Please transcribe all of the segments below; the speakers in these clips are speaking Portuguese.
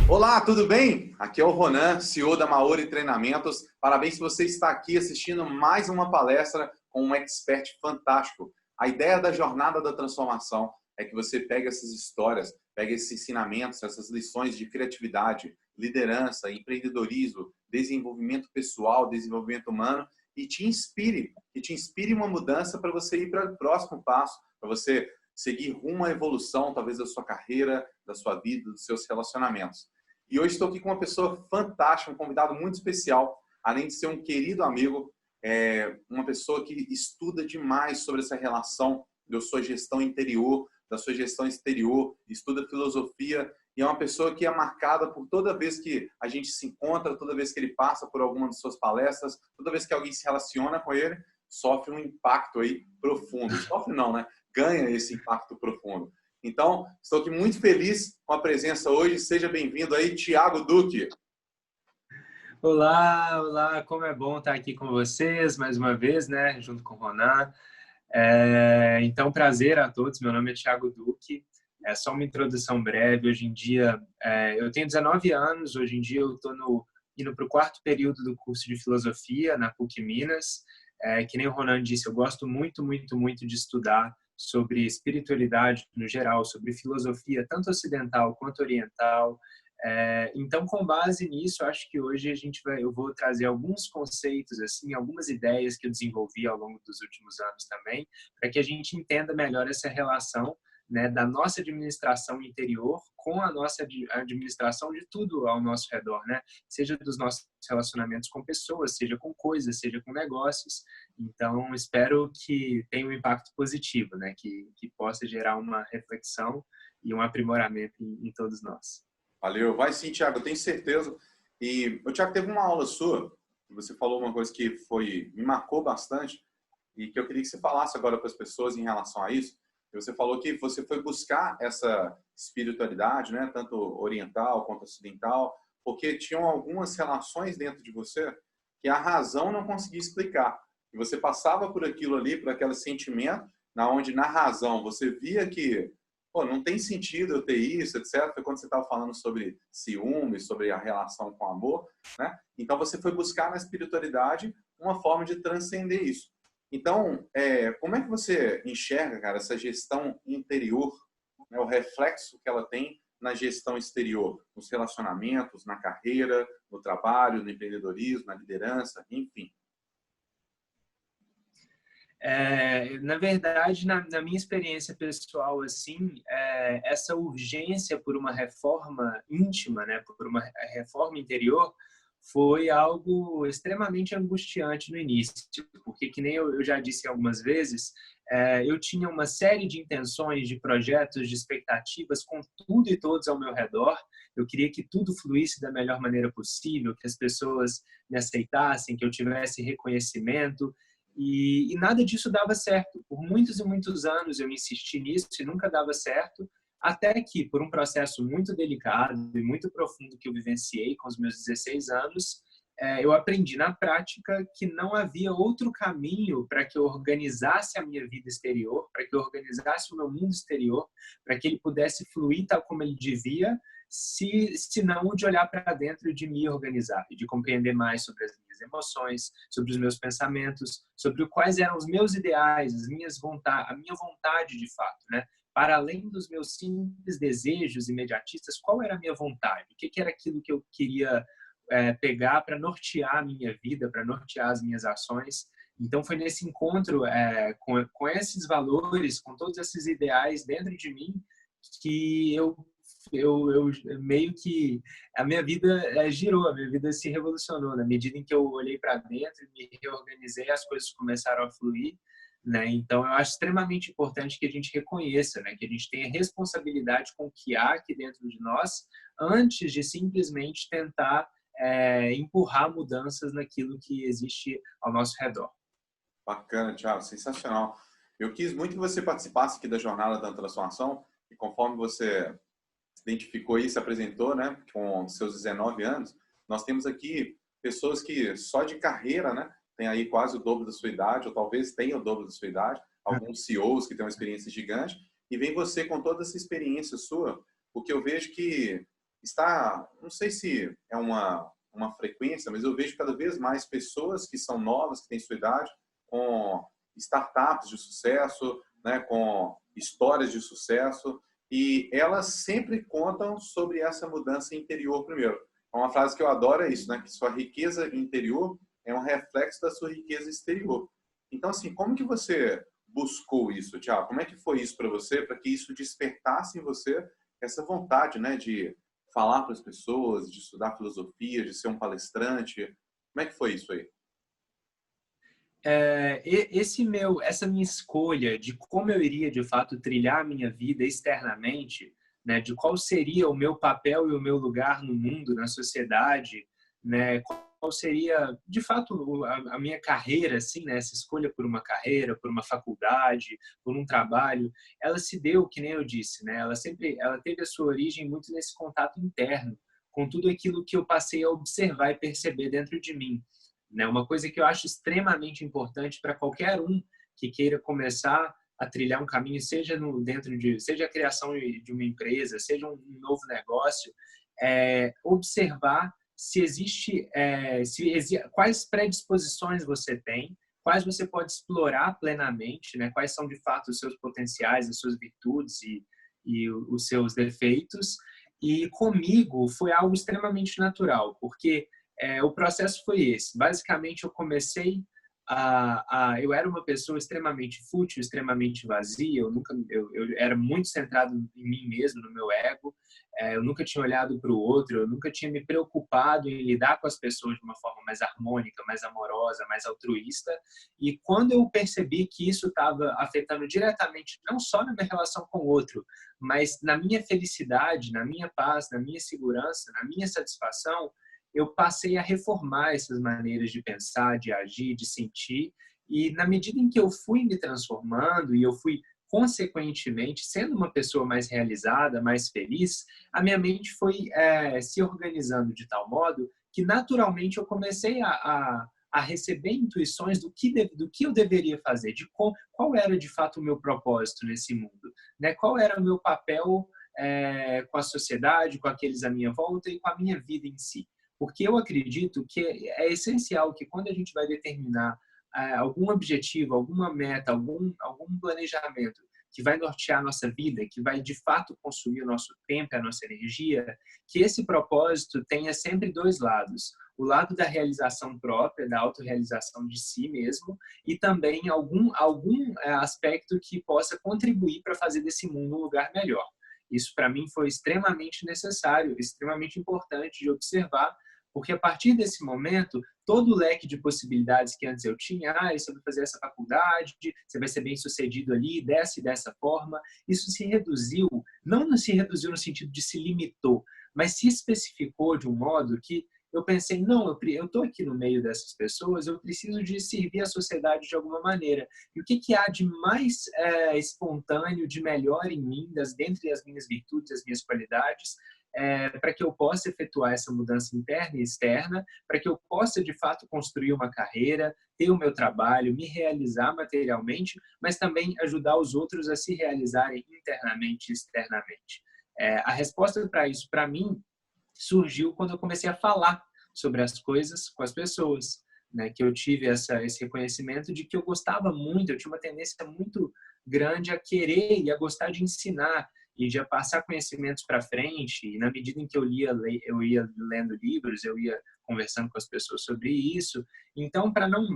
Olá, tudo bem? Aqui é o Ronan, CEO da Maori Treinamentos. Parabéns se você está aqui assistindo mais uma palestra com um expert fantástico. A ideia da jornada da transformação é que você pegue essas histórias, pegue esses ensinamentos, essas lições de criatividade, liderança, empreendedorismo, desenvolvimento pessoal, desenvolvimento humano e te inspire uma mudança para você ir para o próximo passo, para você seguir rumo à evolução, talvez da sua carreira, da sua vida, dos seus relacionamentos. E hoje estou aqui com uma pessoa fantástica, um convidado muito especial, além de ser um querido amigo, uma pessoa que estuda demais sobre essa relação da sua gestão interior, da sua gestão exterior, estuda filosofia, e é uma pessoa que é marcada por toda vez que a gente se encontra, toda vez que ele passa por alguma de suas palestras, toda vez que alguém se relaciona com ele, sofre um impacto aí profundo. Sofre não, né? Ganha esse impacto profundo. Então, estou aqui muito feliz com a presença hoje. Seja bem-vindo aí, Thiago Duque. Olá, como é bom estar aqui com vocês mais uma vez, né, junto com o Ronan. Então, prazer a todos. Meu nome é Thiago Duque. É só uma introdução breve. Hoje em dia, eu tenho 19 anos. Hoje em dia, eu estou indo para o 4º período do curso de filosofia na PUC Minas. Que nem o Ronan disse, eu gosto muito, muito, muito de estudar sobre espiritualidade no geral, sobre filosofia, tanto ocidental quanto oriental. Então, com base nisso, acho que hoje eu vou trazer alguns conceitos, assim, algumas ideias que eu desenvolvi ao longo dos últimos anos também, para que a gente entenda melhor essa relação, né, da nossa administração interior com a nossa administração de tudo ao nosso redor, né? Seja dos nossos relacionamentos com pessoas, seja com coisas, seja com negócios. Então, espero que tenha um impacto positivo, né? Que possa gerar uma reflexão e um aprimoramento em todos nós. Valeu. Vai sim, Thiago, eu tenho certeza. E o Thiago, teve uma aula sua, que você falou uma coisa que me marcou bastante e que eu queria que você falasse agora para as pessoas em relação a isso. Você falou que você foi buscar essa espiritualidade, né, tanto oriental quanto ocidental, porque tinham algumas relações dentro de você que a razão não conseguia explicar. E você passava por aquilo ali, por aquele sentimento, onde na razão você via que não tem sentido eu ter isso, etc. Foi quando você estava falando sobre ciúme, sobre a relação com o amor, né? Então você foi buscar na espiritualidade uma forma de transcender isso. Então, como é que você enxerga, cara, essa gestão interior, né, o reflexo que ela tem na gestão exterior, nos relacionamentos, na carreira, no trabalho, no empreendedorismo, na liderança, enfim? Na verdade, na minha experiência pessoal, assim, essa urgência por uma reforma íntima, né, por uma reforma interior, foi algo extremamente angustiante no início, porque, que nem eu já disse algumas vezes, eu tinha uma série de intenções, de projetos, de expectativas com tudo e todos ao meu redor. Eu queria que tudo fluísse da melhor maneira possível, que as pessoas me aceitassem, que eu tivesse reconhecimento, e nada disso dava certo. Por muitos e muitos anos eu insisti nisso e nunca dava certo, até que, por um processo muito delicado e muito profundo que eu vivenciei com os meus 16 anos, eu aprendi na prática que não havia outro caminho para que eu organizasse a minha vida exterior, para que eu organizasse o meu mundo exterior, para que ele pudesse fluir tal como ele devia, se não o de olhar para dentro e de me organizar, e de compreender mais sobre as minhas emoções, sobre os meus pensamentos, sobre quais eram os meus ideais, a minha vontade de fato, né? Para além dos meus simples desejos imediatistas, qual era a minha vontade? O que era aquilo que eu queria pegar para nortear a minha vida, para nortear as minhas ações? Então, foi nesse encontro com esses valores, com todos esses ideais dentro de mim, que eu meio que a minha vida girou, a minha vida se revolucionou. Na medida em que eu olhei para dentro, me reorganizei, as coisas começaram a fluir, né? Então, eu acho extremamente importante que a gente reconheça, né, que a gente tenha responsabilidade com o que há aqui dentro de nós, antes de simplesmente tentar empurrar mudanças naquilo que existe ao nosso redor. Bacana, Thiago, sensacional. Eu quis muito que você participasse aqui da jornada da transformação e conforme você se identificou e se apresentou, né, com seus 19 anos, nós temos aqui pessoas que só de carreira, né, tem aí quase o dobro da sua idade, ou talvez tenha o dobro da sua idade, alguns CEOs que têm uma experiência gigante, e vem você com toda essa experiência sua, porque eu vejo que está, não sei se é uma frequência, mas eu vejo cada vez mais pessoas que são novas, que têm sua idade, com startups de sucesso, né, com histórias de sucesso, e elas sempre contam sobre essa mudança interior primeiro. Uma frase que eu adoro é isso, né, que sua riqueza interior é um reflexo da sua riqueza exterior. Então, assim, como que você buscou isso, Thiago? Como é que foi isso para você, para que isso despertasse em você essa vontade, né, de falar para as pessoas, de estudar filosofia, de ser um palestrante? Como é que foi isso aí? Essa minha escolha de como eu iria de fato trilhar a minha vida externamente, né, de qual seria o meu papel e o meu lugar no mundo, na sociedade, né, qual seria de fato a minha carreira, assim, né, essa escolha por uma carreira, por uma faculdade, por um trabalho, ela se deu, que nem eu disse, né, ela teve a sua origem muito nesse contato interno, com tudo aquilo que eu passei a observar e perceber dentro de mim, né? Uma coisa que eu acho extremamente importante para qualquer um que queira começar a trilhar um caminho, seja a criação de uma empresa, seja um novo negócio, observar quais predisposições você tem, quais você pode explorar plenamente, né? Quais são de fato os seus potenciais, as suas virtudes e os seus defeitos. E comigo foi algo extremamente natural, porque o processo foi esse. Basicamente, eu comecei eu era uma pessoa extremamente fútil, extremamente vazia. Eu era muito centrado em mim mesmo, no meu ego. Eu nunca tinha olhado para o outro. Eu nunca tinha me preocupado em lidar com as pessoas de uma forma mais harmônica, mais amorosa, mais altruísta. E quando eu percebi que isso estava afetando diretamente, não só na minha relação com o outro, mas na minha felicidade, na minha paz, na minha segurança, na minha satisfação, eu passei a reformar essas maneiras de pensar, de agir, de sentir. E na medida em que eu fui me transformando e eu fui, consequentemente, sendo uma pessoa mais realizada, mais feliz, a minha mente foi se organizando de tal modo que, naturalmente, eu comecei a receber intuições do que eu deveria fazer, qual era, de fato, o meu propósito nesse mundo, né? Qual era o meu papel com a sociedade, com aqueles à minha volta e com a minha vida em si. Porque eu acredito que é essencial que quando a gente vai determinar algum objetivo, alguma meta, algum planejamento que vai nortear a nossa vida, que vai de fato consumir o nosso tempo, a nossa energia, que esse propósito tenha sempre dois lados. O lado da realização própria, da autorrealização de si mesmo, e também algum aspecto que possa contribuir para fazer desse mundo um lugar melhor. Isso, para mim, foi extremamente necessário, extremamente importante de observar, porque a partir desse momento, todo o leque de possibilidades que antes eu tinha, você vai fazer essa faculdade, você vai ser bem sucedido ali, dessa e dessa forma, isso se reduziu, não se reduziu no sentido de se limitou, mas se especificou de um modo que eu pensei, não, eu estou aqui no meio dessas pessoas, eu preciso de servir a sociedade de alguma maneira. E o que há de mais espontâneo, de melhor em mim, dentre as minhas virtudes, as minhas qualidades, para que eu possa efetuar essa mudança interna e externa, para que eu possa, de fato, construir uma carreira, ter o meu trabalho, me realizar materialmente, mas também ajudar os outros a se realizarem internamente e externamente. A resposta para isso, para mim, surgiu quando eu comecei a falar sobre as coisas com as pessoas, né? Que eu tive esse reconhecimento de que eu gostava muito, eu tinha uma tendência muito grande a querer e a gostar de ensinar e de passar conhecimentos para frente. E na medida em que eu ia lendo livros, eu ia conversando com as pessoas sobre isso. Então, para não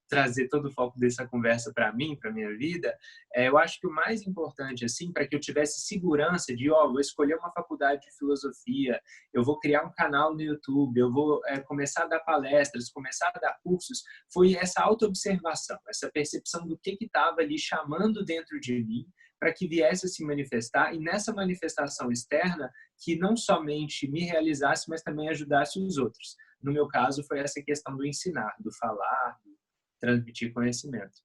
trazer todo o foco dessa conversa para mim, para minha vida, eu acho que o mais importante, assim, para que eu tivesse segurança de, vou escolher uma faculdade de filosofia, eu vou criar um canal no YouTube, eu vou começar a dar palestras, começar a dar cursos, foi essa autoobservação, essa percepção do que estava ali chamando dentro de mim, para que viesse a se manifestar, e nessa manifestação externa, que não somente me realizasse, mas também ajudasse os outros. No meu caso, foi essa questão do ensinar, do falar, do transmitir conhecimento.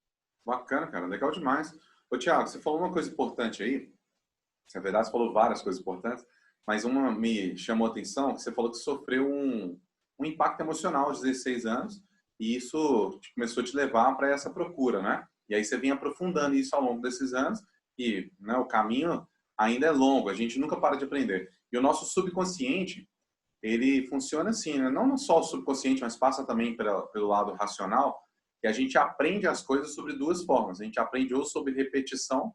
Bacana, cara. Legal demais. Ô, Thiago, você falou uma coisa importante aí. Na verdade, você falou várias coisas importantes, mas uma me chamou a atenção, que você falou que sofreu um impacto emocional aos 16 anos, e isso começou a te levar para essa procura, né? E aí você vinha aprofundando isso ao longo desses anos, e, né, o caminho ainda é longo, a gente nunca para de aprender. E o nosso subconsciente, ele funciona assim, né? Não só o subconsciente, mas passa também pelo lado racional, que a gente aprende as coisas sobre duas formas. A gente aprende ou sobre repetição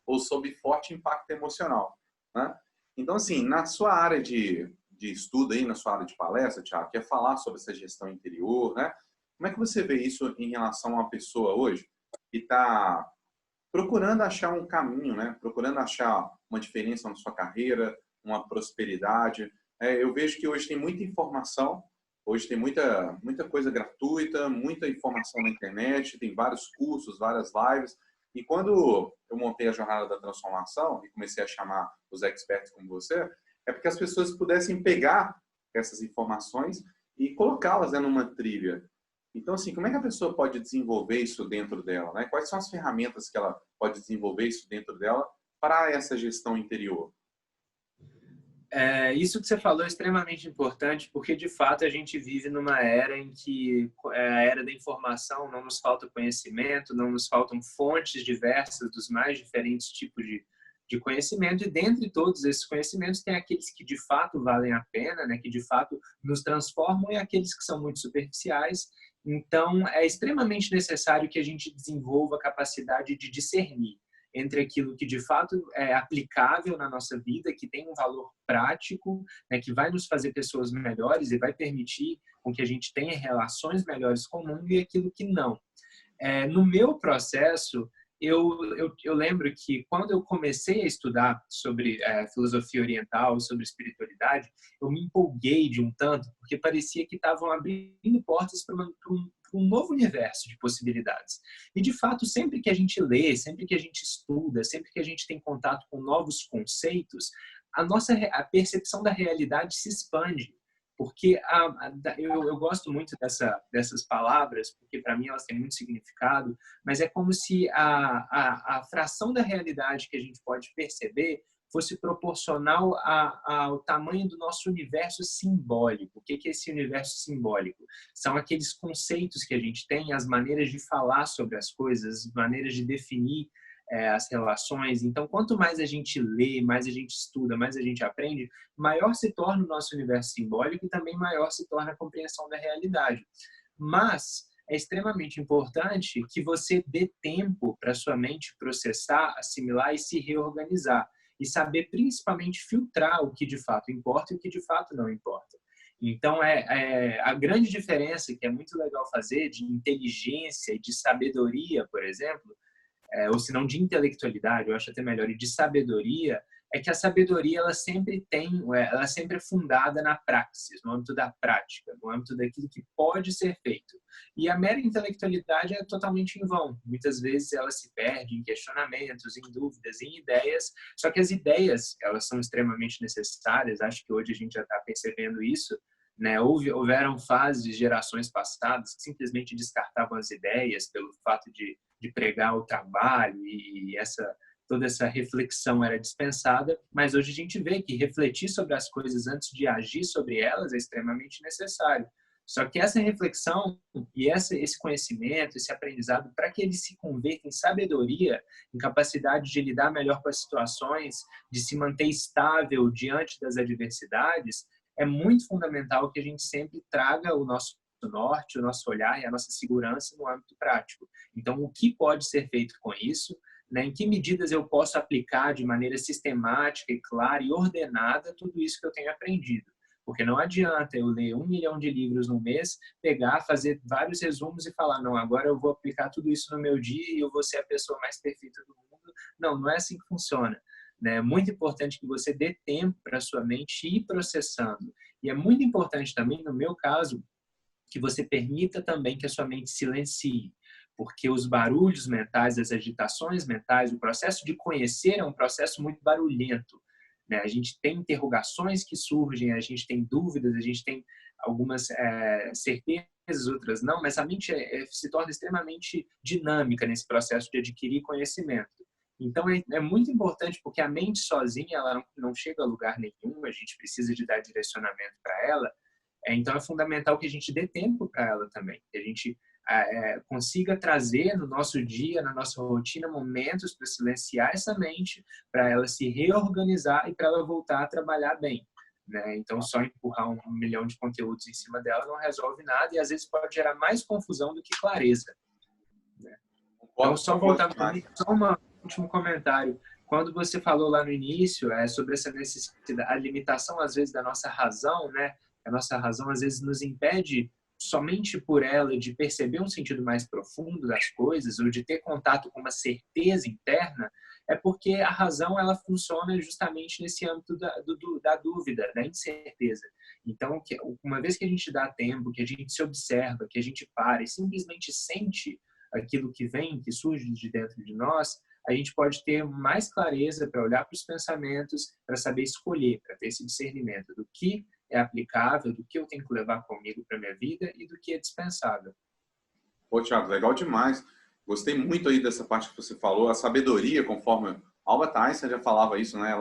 ou sobre forte impacto emocional, né? Então, assim, na sua área de estudo, aí, na sua área de palestra, Thiago, que é falar sobre essa gestão interior, né? Como é que você vê isso em relação a uma pessoa hoje que está procurando achar um caminho, né? Procurando achar uma diferença na sua carreira, uma prosperidade. Eu vejo que hoje tem muita informação, hoje tem muita coisa gratuita, muita informação na internet, tem vários cursos, várias lives. E quando eu montei a jornada da transformação e comecei a chamar os experts como você, é porque as pessoas pudessem pegar essas informações e colocá-las, né, numa trilha. Então, assim, como é que a pessoa pode desenvolver isso dentro dela, né? Quais são as ferramentas que ela pode desenvolver isso dentro dela para essa gestão interior? Isso que você falou é extremamente importante, porque de fato a gente vive numa era em que é a era da informação, não nos falta conhecimento, não nos faltam fontes diversas dos mais diferentes tipos de conhecimento, e dentre todos esses conhecimentos tem aqueles que de fato valem a pena, né, que de fato nos transformam, e aqueles que são muito superficiais. Então é extremamente necessário que a gente desenvolva a capacidade de discernir entre aquilo que de fato é aplicável na nossa vida, que tem um valor prático, né, que vai nos fazer pessoas melhores e vai permitir com que a gente tenha relações melhores com o mundo, e aquilo que não. No meu processo, eu lembro que quando eu comecei a estudar sobre filosofia oriental, sobre espiritualidade, eu me empolguei de um tanto, porque parecia que estavam abrindo portas para um novo universo de possibilidades. E, de fato, sempre que a gente lê, sempre que a gente estuda, sempre que a gente tem contato com novos conceitos, a percepção da realidade se expande. Porque eu gosto muito dessas palavras, porque para mim elas têm muito significado, mas é como se a fração da realidade que a gente pode perceber fosse proporcional ao tamanho do nosso universo simbólico. O que é esse universo simbólico? São aqueles conceitos que a gente tem, as maneiras de falar sobre as coisas, as maneiras de definir as relações. Então, quanto mais a gente lê, mais a gente estuda, mais a gente aprende, maior se torna o nosso universo simbólico, e também maior se torna a compreensão da realidade. Mas é extremamente importante que você dê tempo para sua mente processar, assimilar e se reorganizar, e saber principalmente filtrar o que de fato importa e o que de fato não importa. Então, a grande diferença, que é muito legal fazer, de inteligência e de sabedoria, por exemplo, ou se não de intelectualidade, eu acho até melhor, e de sabedoria, é que a sabedoria ela sempre é fundada na praxis, no âmbito da prática, no âmbito daquilo que pode ser feito. E a mera intelectualidade é totalmente em vão. Muitas vezes ela se perde em questionamentos, em dúvidas, em ideias, só que as ideias, elas são extremamente necessárias. Acho que hoje a gente já está percebendo isso, né? Houveram fases, gerações passadas, que simplesmente descartavam as ideias pelo fato de pregar o trabalho, e toda essa reflexão era dispensada, mas hoje a gente vê que refletir sobre as coisas antes de agir sobre elas é extremamente necessário. Só que essa reflexão e esse conhecimento, esse aprendizado, para que ele se converta em sabedoria, em capacidade de lidar melhor com as situações, de se manter estável diante das adversidades, é muito fundamental que a gente sempre traga o nosso norte, o nosso olhar e a nossa segurança no âmbito prático. Então, o que pode ser feito com isso? Né? Em que medidas eu posso aplicar de maneira sistemática e clara e ordenada tudo isso que eu tenho aprendido? Porque não adianta eu ler 1 milhão de livros no mês, pegar, fazer vários resumos e falar, não, agora eu vou aplicar tudo isso no meu dia e eu vou ser a pessoa mais perfeita do mundo. Não, não é assim que funciona. É muito importante que você dê tempo para a sua mente ir processando. E é muito importante também, no meu caso, que você permita também que a sua mente silencie, porque os barulhos mentais, as agitações mentais, o processo de conhecer é um processo muito barulhento, né? A gente tem interrogações que surgem, a gente tem dúvidas, a gente tem algumas certezas, outras não, mas a mente se torna extremamente dinâmica nesse processo de adquirir conhecimento. Então, é muito importante, porque a mente sozinha ela não chega a lugar nenhum, a gente precisa de dar direcionamento para ela. Então, é fundamental que a gente dê tempo para ela também, que a gente consiga trazer no nosso dia, na nossa rotina, momentos para silenciar essa mente, para ela se reorganizar e para ela voltar a trabalhar bem, né? Então, só empurrar 1 milhão de conteúdos em cima dela não resolve nada e às vezes pode gerar mais confusão do que clareza, né? Então, só voltar para mim, só um último comentário. Quando você falou lá no início sobre essa necessidade, a limitação às vezes da nossa razão, né? A nossa razão às vezes nos impede somente por ela de perceber um sentido mais profundo das coisas ou de ter contato com uma certeza interna, é porque a razão ela funciona justamente nesse âmbito da dúvida, da incerteza. Então, uma vez que a gente dá tempo, que a gente se observa, que a gente para e simplesmente sente aquilo que vem, que surge de dentro de nós, a gente pode ter mais clareza para olhar para os pensamentos, para saber escolher, para ter esse discernimento do que é aplicável, do que eu tenho que levar comigo para minha vida e do que é dispensável. Pô, Thiago, legal demais. Gostei muito aí dessa parte que você falou, a sabedoria, conforme Albert Einstein já falava isso, né?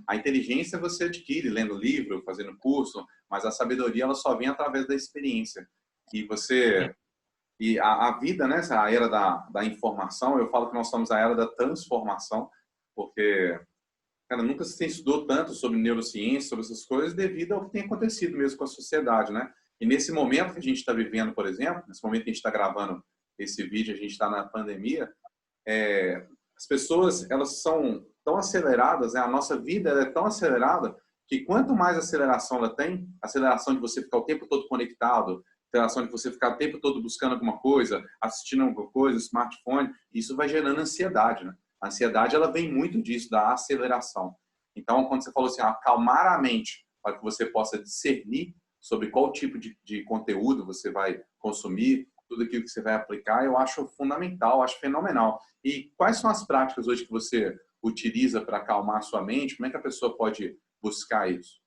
A inteligência você adquire lendo livro, fazendo curso, mas a sabedoria ela só vem através da experiência. E a vida, né? A era da informação, eu falo que nós estamos na era da transformação, porque cara, nunca se estudou tanto sobre neurociência, sobre essas coisas, devido ao que tem acontecido mesmo com a sociedade, né? E nesse momento que a gente está vivendo, por exemplo, nesse momento que a gente está gravando esse vídeo, a gente está na pandemia, as pessoas, elas são tão aceleradas, né? A nossa vida é tão acelerada que quanto mais aceleração ela tem, aceleração de você ficar o tempo todo conectado, aceleração de você ficar o tempo todo buscando alguma coisa, assistindo alguma coisa, smartphone, isso vai gerando ansiedade, né? A ansiedade, ela vem muito disso, da aceleração. Então, quando você falou assim, acalmar a mente para que você possa discernir sobre qual tipo de conteúdo você vai consumir, tudo aquilo que você vai aplicar, eu acho fundamental, acho fenomenal. E quais são as práticas hoje que você utiliza para acalmar a sua mente? Como é que a pessoa pode buscar isso?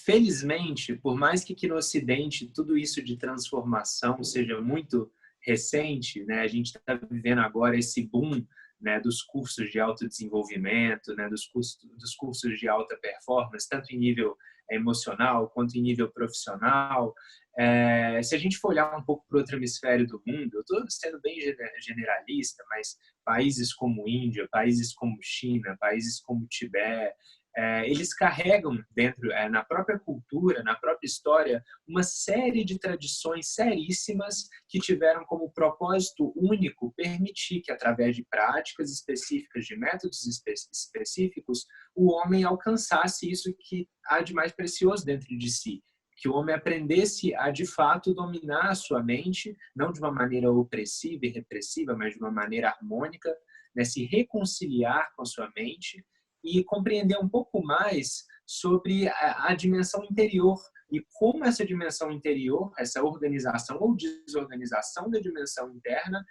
Felizmente, por mais que aqui no Ocidente tudo isso de transformação seja muito recente, né, a gente está vivendo agora esse boom, né, dos cursos de autodesenvolvimento, né, dos cursos de alta performance, tanto em nível emocional quanto em nível profissional. Se a gente for olhar um pouco para o outro hemisfério do mundo, eu estou sendo bem generalista, mas países como Índia, países como China, países como Tibete, eles carregam dentro, na própria cultura, na própria história, uma série de tradições seríssimas que tiveram como propósito único permitir que, através de práticas específicas, de métodos específicos, o homem alcançasse isso que há de mais precioso dentro de si. Que o homem aprendesse a, de fato, dominar a sua mente, não de uma maneira opressiva e repressiva, mas de uma maneira harmônica, né, se reconciliar com a sua mente e compreender um pouco mais sobre a dimensão interior e como essa dimensão interior, essa organização ou desorganização da dimensão interna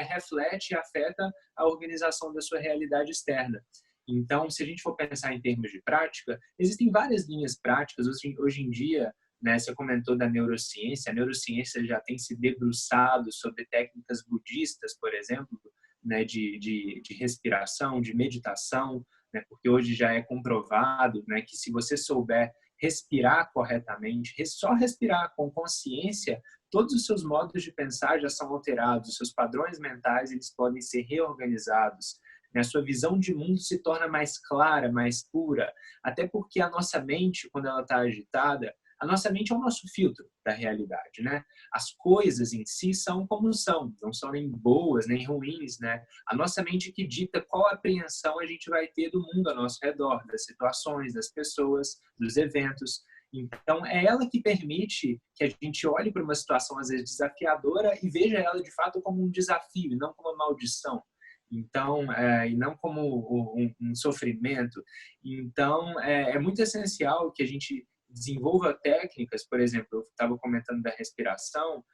reflete e afeta a organização da sua realidade externa. Então, se a gente for pensar em termos de prática, existem várias linhas práticas. Hoje em dia, né, você comentou da neurociência, a neurociência já tem se debruçado sobre técnicas budistas, por exemplo, né, de respiração, de meditação, né, porque hoje já é comprovado, né, que se você souber respirar corretamente, só respirar com consciência, todos os seus modos de pensar já são alterados, os seus padrões mentais eles podem ser reorganizados, né, a sua visão de mundo se torna mais clara, mais pura, até porque a nossa mente, quando ela está agitada, a nossa mente é o nosso filtro da realidade, né? As coisas em si são como são, não são nem boas, nem ruins, né? A nossa mente que dita qual apreensão a gente vai ter do mundo ao nosso redor, das situações, das pessoas, dos eventos. Então, é ela que permite que a gente olhe para uma situação, às vezes, desafiadora e veja ela, de fato, como um desafio, e não como uma maldição. Então, e não como um sofrimento. Então, é muito essencial que a gente desenvolva técnicas, por exemplo, eu estava comentando da respiração,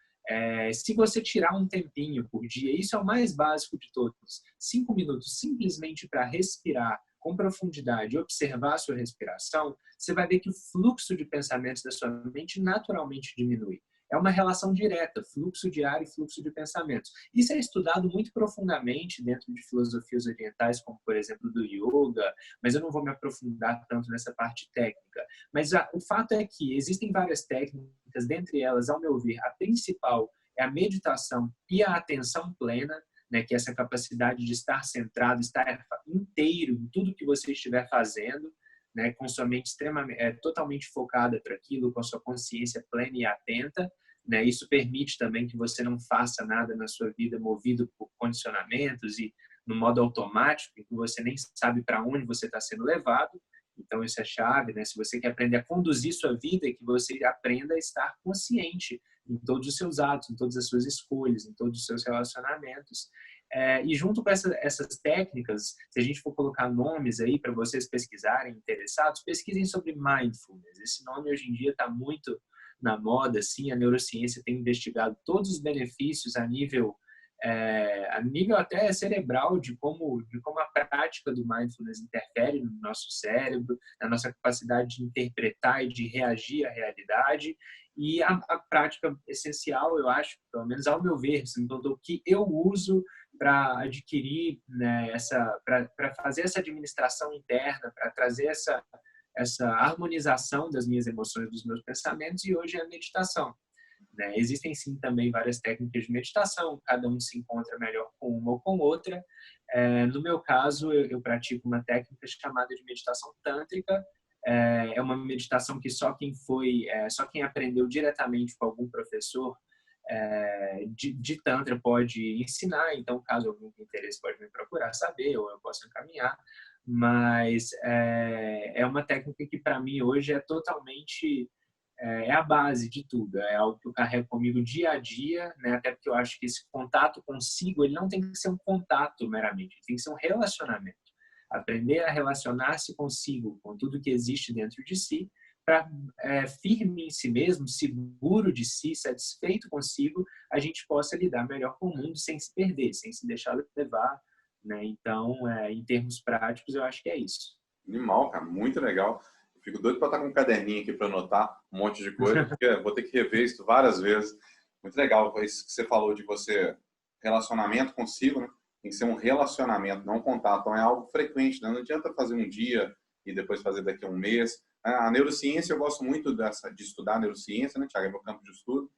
se você tirar um tempinho por dia, isso é o mais básico de todos, 5 minutos simplesmente para respirar com profundidade e observar a sua respiração, você vai ver que o fluxo de pensamentos da sua mente naturalmente diminui. é uma relação direta, fluxo diário e fluxo de pensamentos. Isso é estudado muito profundamente dentro de filosofias orientais, como, por exemplo, do yoga, mas eu não vou me aprofundar tanto nessa parte técnica. Mas o fato é que existem várias técnicas, dentre elas, ao meu ver, a principal é a meditação e a atenção plena, né, que é essa capacidade de estar centrado, estar inteiro em tudo que você estiver fazendo, né, com sua mente totalmente focada para aquilo, com a sua consciência plena e atenta, né? Isso permite também que você não faça nada na sua vida movido por condicionamentos e no modo automático, em que você nem sabe para onde você está sendo levado. Então, isso é chave, né? Se você quer aprender a conduzir sua vida, é que você aprenda a estar consciente em todos os seus atos, em todas as suas escolhas, em todos os seus relacionamentos. E junto com essas técnicas, se a gente for colocar nomes aí para vocês pesquisarem, interessados, pesquisem sobre mindfulness. Esse nome hoje em dia está muito na moda, assim, a neurociência tem investigado todos os benefícios a nível até cerebral de como a prática do mindfulness interfere no nosso cérebro, na nossa capacidade de interpretar e de reagir à realidade. E a prática essencial, eu acho, pelo menos ao meu ver, o que eu uso para adquirir, né, para fazer essa administração interna, para trazer essa harmonização das minhas emoções, dos meus pensamentos, e hoje é a meditação. Né? Existem sim também várias técnicas de meditação, cada um se encontra melhor com uma ou com outra. No meu caso, eu pratico uma técnica chamada de meditação tântrica. É uma meditação que só quem aprendeu diretamente com algum professor de Tantra pode ensinar. Então, caso algum tenha interesse, pode me procurar saber, ou eu posso encaminhar. Mas é uma técnica que para mim hoje é totalmente a base de tudo, é algo que eu carrego comigo dia a dia, né? Até porque eu acho que esse contato consigo, ele não tem que ser um contato meramente, tem que ser um relacionamento. Aprender a relacionar-se consigo, com tudo que existe dentro de si, para firme em si mesmo, seguro de si, satisfeito consigo, a gente possa lidar melhor com o mundo sem se perder, sem se deixar levar, né? Então, em termos práticos, eu acho que é isso. Animal, cara, muito legal. Fico doido para estar com um caderninho aqui para anotar um monte de coisa, porque vou ter que rever isso várias vezes. Muito legal isso que você falou de você, relacionamento consigo, né? Tem que ser um relacionamento, não um contato. Então é algo frequente, né? Não adianta fazer um dia e depois fazer daqui a um mês. A neurociência, eu gosto muito de estudar neurociência, né, Thiago? É meu campo de estudo.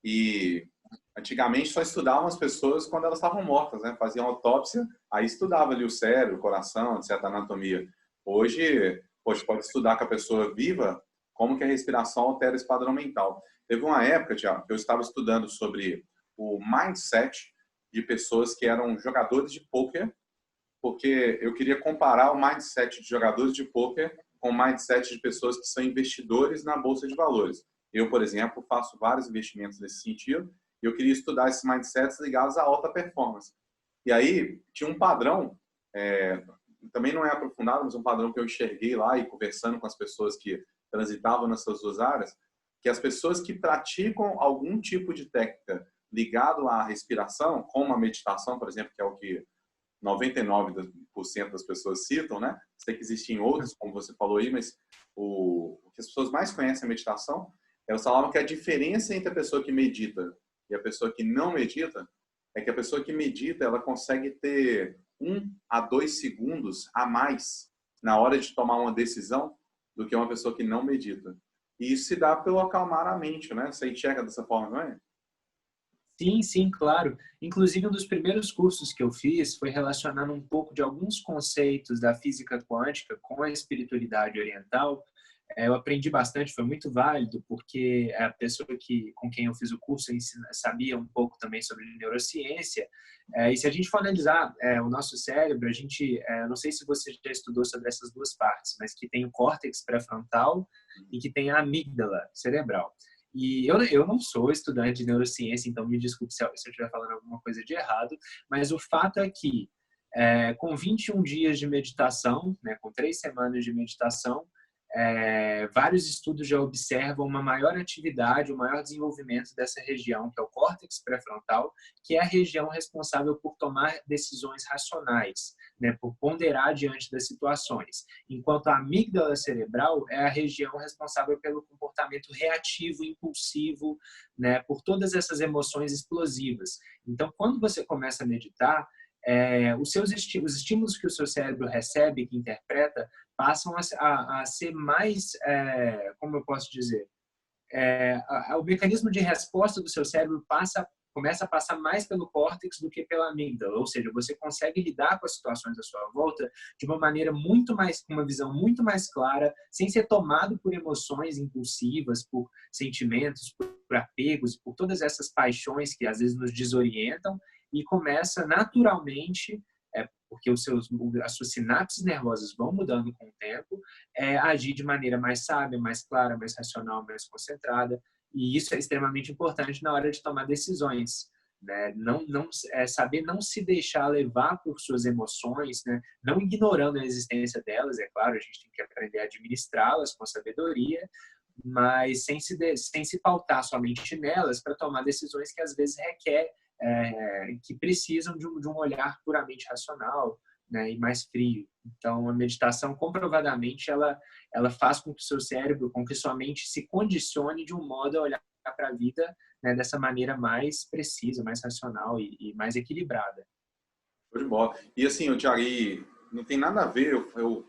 E antigamente só estudavam as pessoas quando elas estavam mortas, né? Faziam autópsia, aí estudava ali o cérebro, o coração, etc., a anatomia. Hoje, pode estudar com a pessoa viva como que a respiração altera esse padrão mental. Teve uma época, Thiago, que eu estava estudando sobre o mindset de pessoas que eram jogadores de pôquer, porque eu queria comparar o mindset de jogadores de pôquer com o mindset de pessoas que são investidores na bolsa de valores. Eu, por exemplo, faço vários investimentos nesse sentido e eu queria estudar esses mindsets ligados à alta performance. E aí tinha um padrão, também não é aprofundado, mas um padrão que eu enxerguei lá e conversando com as pessoas que transitavam nessas duas áreas, que as pessoas que praticam algum tipo de técnica ligado à respiração, como a meditação, por exemplo, que é o que 99% das pessoas citam, né? Sei que existem outros, como você falou aí, mas o que as pessoas mais conhecem a meditação, elas falavam que a diferença entre a pessoa que medita e a pessoa que não medita é que a pessoa que medita, ela consegue ter 1 a 2 segundos a mais na hora de tomar uma decisão do que uma pessoa que não medita. E isso se dá pelo acalmar a mente, né? Você enxerga dessa forma, não é? Sim, sim, claro. Inclusive, um dos primeiros cursos que eu fiz foi relacionando um pouco de alguns conceitos da física quântica com a espiritualidade oriental. Eu aprendi bastante, foi muito válido, porque a pessoa com quem eu fiz o curso sabia um pouco também sobre neurociência. E se a gente for analisar o nosso cérebro, não sei se você já estudou sobre essas duas partes, mas que tem o córtex pré-frontal e que tem a amígdala cerebral. E eu não sou estudante de neurociência, então me desculpe se eu estiver falando alguma coisa de errado, mas o fato é que com 21 dias de meditação, né, com 3 semanas de meditação, vários estudos já observam uma maior atividade, um maior desenvolvimento dessa região, que é o córtex pré-frontal, que é a região responsável por tomar decisões racionais, né, por ponderar diante das situações. Enquanto a amígdala cerebral é a região responsável pelo comportamento reativo, impulsivo, né, por todas essas emoções explosivas. Então, quando você começa a meditar, os estímulos que o seu cérebro recebe, que interpreta, passam a ser mais, como eu posso dizer, o mecanismo de resposta do seu cérebro começa a passar mais pelo córtex do que pela amígdala, ou seja, você consegue lidar com as situações à sua volta de uma maneira muito mais, com uma visão muito mais clara, sem ser tomado por emoções impulsivas, por sentimentos, por apegos, por todas essas paixões que às vezes nos desorientam, e começa naturalmente, porque as suas sinapses nervosas vão mudando com o tempo, agir de maneira mais sábia, mais clara, mais racional, mais concentrada. E isso é extremamente importante na hora de tomar decisões, né? Saber não se deixar levar por suas emoções, né? Não ignorando a existência delas, é claro, a gente tem que aprender a administrá-las com sabedoria, mas sem se pautar somente nelas para tomar decisões que às vezes que precisam de um olhar puramente racional, né, e mais frio. Então, a meditação, comprovadamente, ela faz com que o seu cérebro, com que sua mente se condicione de um modo a olhar para a vida, né, dessa maneira mais precisa, mais racional e mais equilibrada. Show de bola. E assim, Thiago, não tem nada a ver, eu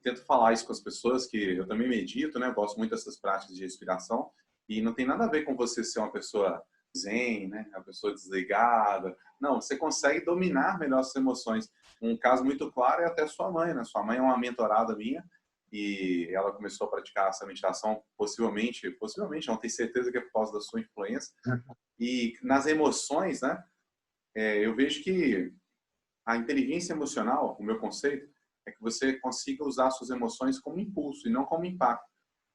tento falar isso com as pessoas, que eu também medito, né? Eu gosto muito dessas práticas de respiração, e não tem nada a ver com você ser uma pessoa zen, né? Uma pessoa desligada. Não, você consegue dominar melhor as emoções. Um caso muito claro é até sua mãe, né? Sua mãe é uma mentorada minha, e ela começou a praticar essa meditação, possivelmente, não tenho certeza que é por causa da sua influência. E nas emoções, né? Eu vejo que a inteligência emocional, o meu conceito, é que você consiga usar suas emoções como impulso e não como impacto.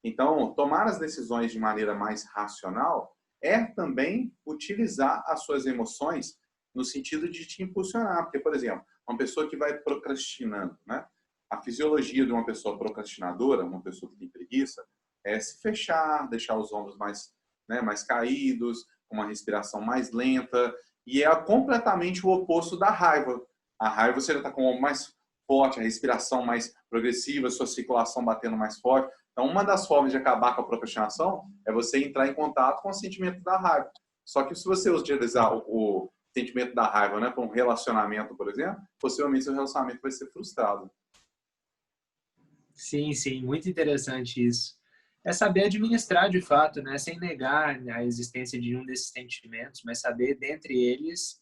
Então, tomar as decisões de maneira mais racional é também utilizar as suas emoções no sentido de te impulsionar. Porque, por exemplo, uma pessoa que vai procrastinando, né? A fisiologia de uma pessoa procrastinadora, uma pessoa que tem preguiça, é se fechar, deixar os ombros mais, né, mais caídos, com uma respiração mais lenta, e é completamente o oposto da raiva. A raiva você já está com o ombro mais forte, a respiração mais progressiva, sua circulação batendo mais forte. Então, uma das formas de acabar com a procrastinação é você entrar em contato com o sentimento da raiva. Só que se você utilizar o sentimento da raiva, né, para um relacionamento, por exemplo, possivelmente seu relacionamento vai ser frustrado. Sim, sim, muito interessante isso. É saber administrar de fato, né, sem negar a existência de um desses sentimentos, mas saber dentre eles,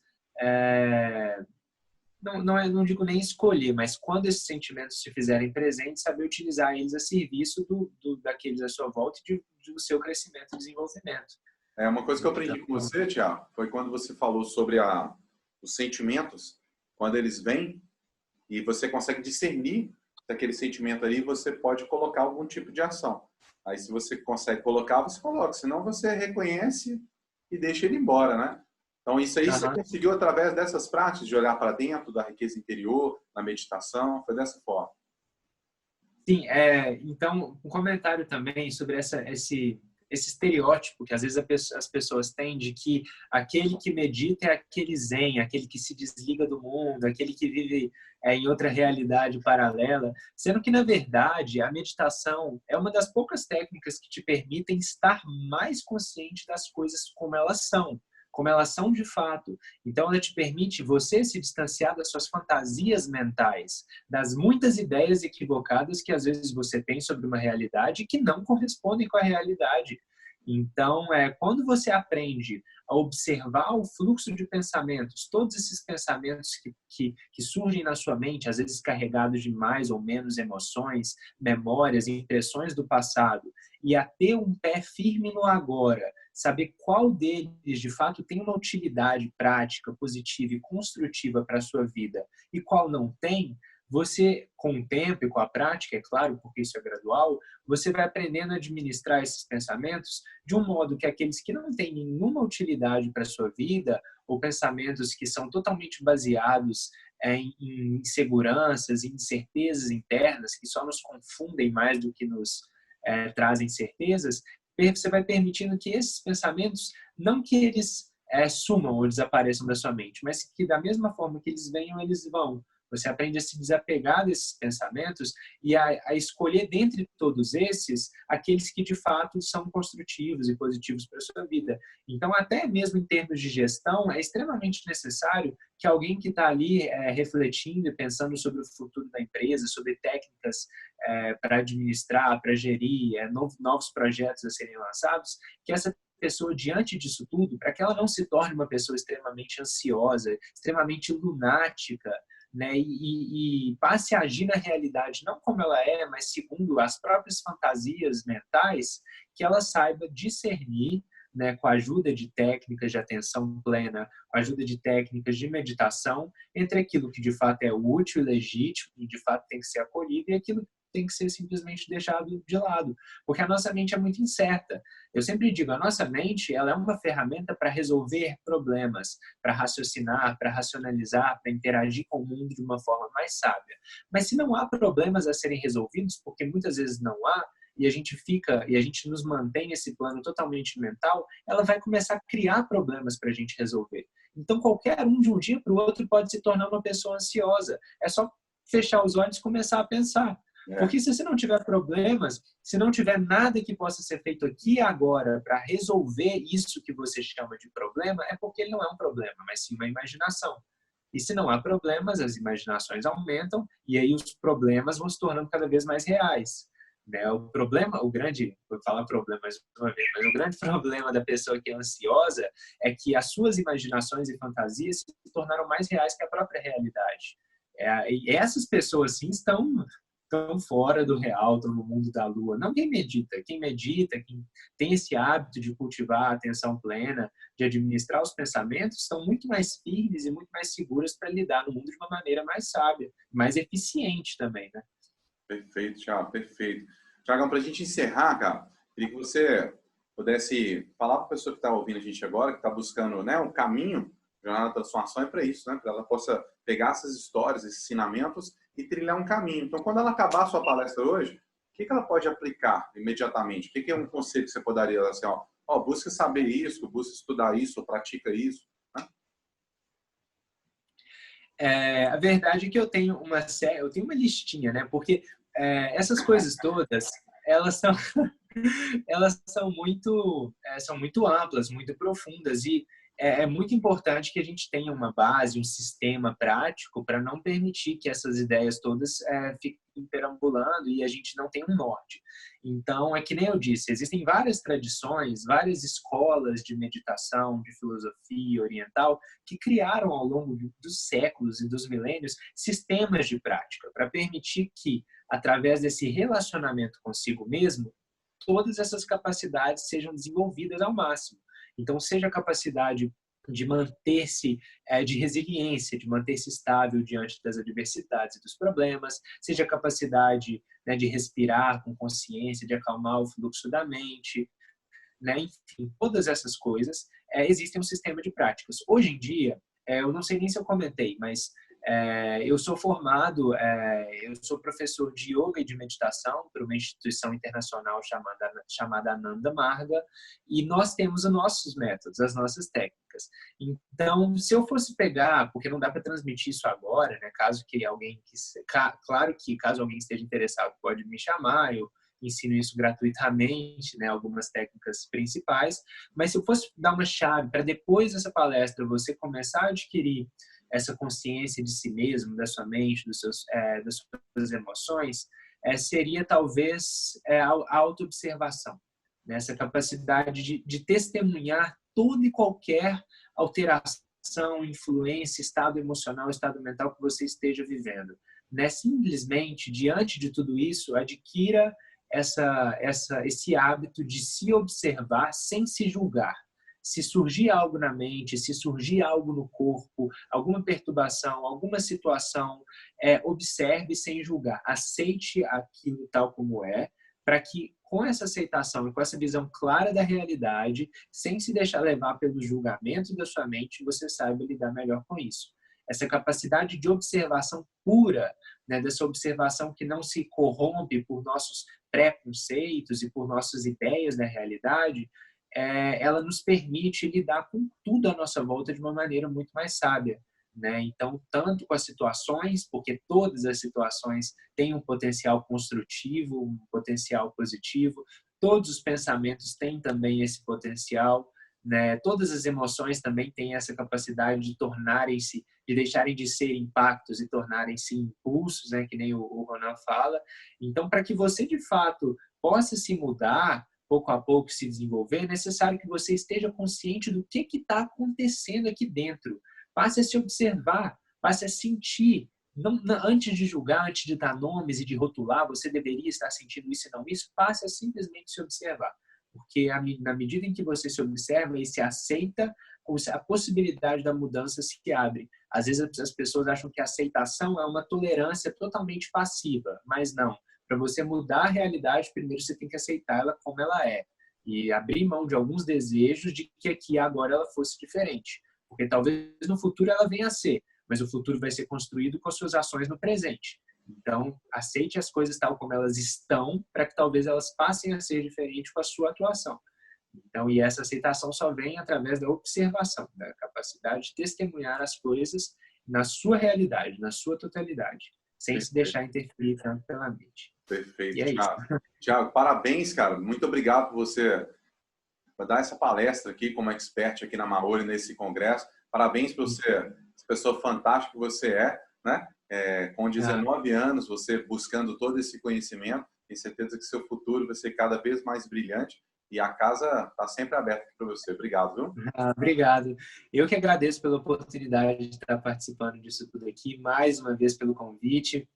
não digo nem escolher, mas quando esses sentimentos se fizerem presentes, saber utilizar eles a serviço daqueles à sua volta e do seu crescimento e desenvolvimento. Uma coisa que eu aprendi com você, Thiago, foi quando você falou sobre os sentimentos, quando eles vêm e você consegue discernir daquele sentimento ali, você pode colocar algum tipo de ação. Aí, se você consegue colocar, você coloca. Senão, você reconhece e deixa ele embora, né? Então, isso aí você conseguiu através dessas práticas de olhar para dentro, da riqueza interior, na meditação, foi dessa forma. Sim, então, um comentário também sobre esse estereótipo que às vezes as pessoas têm de que aquele que medita é aquele zen, aquele que se desliga do mundo, aquele que vive em outra realidade paralela, sendo que, na verdade, a meditação é uma das poucas técnicas que te permitem estar mais consciente das coisas como elas são de fato. Então, ela te permite você se distanciar das suas fantasias mentais, das muitas ideias equivocadas que às vezes você tem sobre uma realidade que não correspondem com a realidade. Então, quando você aprende a observar o fluxo de pensamentos, todos esses pensamentos que surgem na sua mente, às vezes carregados de mais ou menos emoções, memórias, impressões do passado, e a ter um pé firme no agora, saber qual deles de fato tem uma utilidade prática, positiva e construtiva para a sua vida e qual não tem, você, com o tempo e com a prática, é claro, porque isso é gradual, você vai aprendendo a administrar esses pensamentos de um modo que aqueles que não têm nenhuma utilidade para a sua vida, ou pensamentos que são totalmente baseados em inseguranças, em incertezas internas que só nos confundem mais do que nos trazem certezas, você vai permitindo que esses pensamentos, não que eles sumam ou desapareçam da sua mente, mas que da mesma forma que eles venham, eles vão. Você aprende a se desapegar desses pensamentos e a escolher dentre todos esses aqueles que de fato são construtivos e positivos para a sua vida. Então, até mesmo em termos de gestão, é extremamente necessário que alguém que está ali refletindo e pensando sobre o futuro da empresa, sobre técnicas para administrar, para gerir, novos projetos a serem lançados, que essa pessoa, diante disso tudo, para que ela não se torne uma pessoa extremamente ansiosa, extremamente lunática, né, e passe a agir na realidade não como ela é, mas segundo as próprias fantasias mentais, que ela saiba discernir, né, com a ajuda de técnicas de atenção plena, com a ajuda de técnicas de meditação, entre aquilo que de fato é útil e legítimo, e de fato tem que ser acolhido, e aquilo que tem que ser simplesmente deixado de lado, porque a nossa mente é muito incerta. Eu sempre digo, a nossa mente, ela é uma ferramenta para resolver problemas, para raciocinar, para racionalizar, para interagir com o mundo de uma forma mais sábia. Mas se não há problemas a serem resolvidos, porque muitas vezes não há, e a gente nos mantém nesse plano totalmente mental, ela vai começar a criar problemas para a gente resolver. Então, qualquer um de um dia para o outro pode se tornar uma pessoa ansiosa. É só fechar os olhos e começar a pensar. Porque se você não tiver problemas, se não tiver nada que possa ser feito aqui e agora para resolver isso que você chama de problema, é porque ele não é um problema, mas sim uma imaginação. E se não há problemas, as imaginações aumentam e aí os problemas vão se tornando cada vez mais reais. Né? Vou falar problema mais uma vez, mas o grande problema da pessoa que é ansiosa é que as suas imaginações e fantasias se tornaram mais reais que a própria realidade. E essas pessoas, sim, estão fora do real, estão no mundo da lua. Não quem medita, quem tem esse hábito de cultivar a atenção plena, de administrar os pensamentos, estão muito mais firmes e muito mais seguras para lidar no mundo de uma maneira mais sábia, mais eficiente também, né? Perfeito, Thiago, perfeito. Thiagão, para a gente encerrar, cara, queria que você pudesse falar para a pessoa que está ouvindo a gente agora, que está buscando, né, um caminho, jornada da transformação é para isso, né, para ela possa pegar essas histórias, esses ensinamentos e trilhar um caminho. Então, quando ela acabar a sua palestra hoje, o que ela pode aplicar imediatamente? O que é um conselho que você poderia dar assim, busca saber isso, busca estudar isso, pratica isso, né? A verdade é que eu tenho uma listinha, né? Porque essas coisas todas, elas são são muito amplas, muito profundas e é muito importante que a gente tenha uma base, um sistema prático para não permitir que essas ideias todas fiquem perambulando e a gente não tenha um norte. Então, é que nem eu disse, existem várias tradições, várias escolas de meditação, de filosofia oriental, que criaram ao longo dos séculos e dos milênios sistemas de prática para permitir que, através desse relacionamento consigo mesmo, todas essas capacidades sejam desenvolvidas ao máximo. Então, seja a capacidade de manter-se, de resiliência, de manter-se estável diante das adversidades e dos problemas, seja a capacidade, né, de respirar com consciência, de acalmar o fluxo da mente, né? Enfim, todas essas coisas, existem um sistema de práticas. Hoje em dia, eu não sei nem se eu comentei, mas eu sou formado, eu sou professor de yoga e de meditação por uma instituição internacional chamada Ananda Marga, e nós temos os nossos métodos, as nossas técnicas. Então, se eu fosse pegar, porque não dá para transmitir isso agora, né? Claro que caso alguém esteja interessado, pode me chamar, eu ensino isso gratuitamente, né, algumas técnicas principais, mas se eu fosse dar uma chave para depois dessa palestra você começar a adquirir essa consciência de si mesmo, da sua mente, das suas emoções, seria talvez a autoobservação, né? Essa capacidade de testemunhar toda e qualquer alteração, influência, estado emocional, estado mental que você esteja vivendo. Né? Simplesmente, diante de tudo isso, adquira esse hábito de se observar sem se julgar. Se surgir algo na mente, se surgir algo no corpo, alguma perturbação, alguma situação, observe sem julgar. Aceite aquilo tal como é, para que com essa aceitação e com essa visão clara da realidade, sem se deixar levar pelo julgamento da sua mente, você saiba lidar melhor com isso. essa capacidade de observação pura, né, dessa observação que não se corrompe por nossos preconceitos e por nossas ideias da realidade, ela nos permite lidar com tudo à nossa volta de uma maneira muito mais sábia, né? Então, tanto com as situações, porque todas as situações têm um potencial construtivo, um potencial positivo, todos os pensamentos têm também esse potencial, né? Todas as emoções também têm essa capacidade de tornarem-se, de deixarem de ser impactos e tornarem-se impulsos, né? Que nem o Ronan fala. Então, para que você de fato possa se mudar, pouco a pouco se desenvolver, é necessário que você esteja consciente do que está acontecendo aqui dentro. Passe a se observar, passe a sentir. Antes de julgar, antes de dar nomes e de rotular, você deveria estar sentindo isso e não isso, passe a simplesmente se observar. Porque na medida em que você se observa e se aceita, a possibilidade da mudança se abre. Às vezes as pessoas acham que a aceitação é uma tolerância totalmente passiva, mas não. Para você mudar a realidade, primeiro você tem que aceitar ela como ela é e abrir mão de alguns desejos de que aqui agora ela fosse diferente. Porque talvez no futuro ela venha a ser, mas o futuro vai ser construído com as suas ações no presente. Então, aceite as coisas tal como elas estão, para que talvez elas passem a ser diferentes com a sua atuação. Então, e essa aceitação só vem através da observação, da capacidade de testemunhar as coisas na sua realidade, na sua totalidade, sem se deixar interferir tanto pela mente. Perfeito, E é isso. Thiago, parabéns, cara. Muito obrigado por você dar essa palestra aqui como expert aqui na Maori nesse congresso. Parabéns por você, essa pessoa fantástica que você é, né? Com 19 anos, você buscando todo esse conhecimento, tenho certeza que seu futuro vai ser cada vez mais brilhante e a casa está sempre aberta para você. Obrigado, viu? Obrigado. Eu que agradeço pela oportunidade de estar participando disso tudo aqui, mais uma vez pelo convite.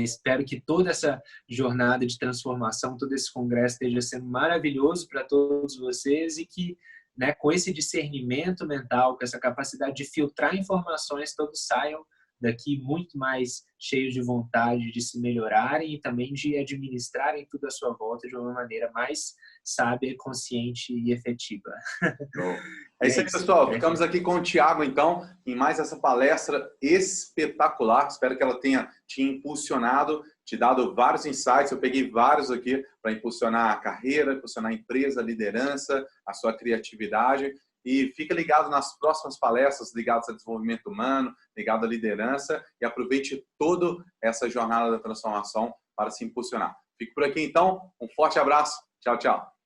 Espero que toda essa jornada de transformação, todo esse congresso esteja sendo maravilhoso para todos vocês e que, né, com esse discernimento mental, com essa capacidade de filtrar informações, todos saiam daqui muito mais cheios de vontade de se melhorarem e também de administrarem tudo à sua volta de uma maneira mais sábia, consciente e efetiva. É isso aí, pessoal. Ficamos aqui com o Thiago, então, em mais essa palestra espetacular. Espero que ela tenha te impulsionado, te dado vários insights. Eu peguei vários aqui para impulsionar a carreira, impulsionar a empresa, a liderança, a sua criatividade. E fica ligado nas próximas palestras ligadas a desenvolvimento humano, ligado à liderança e aproveite toda essa jornada da transformação para se impulsionar. Fico por aqui, então. Um forte abraço. Tchau, tchau.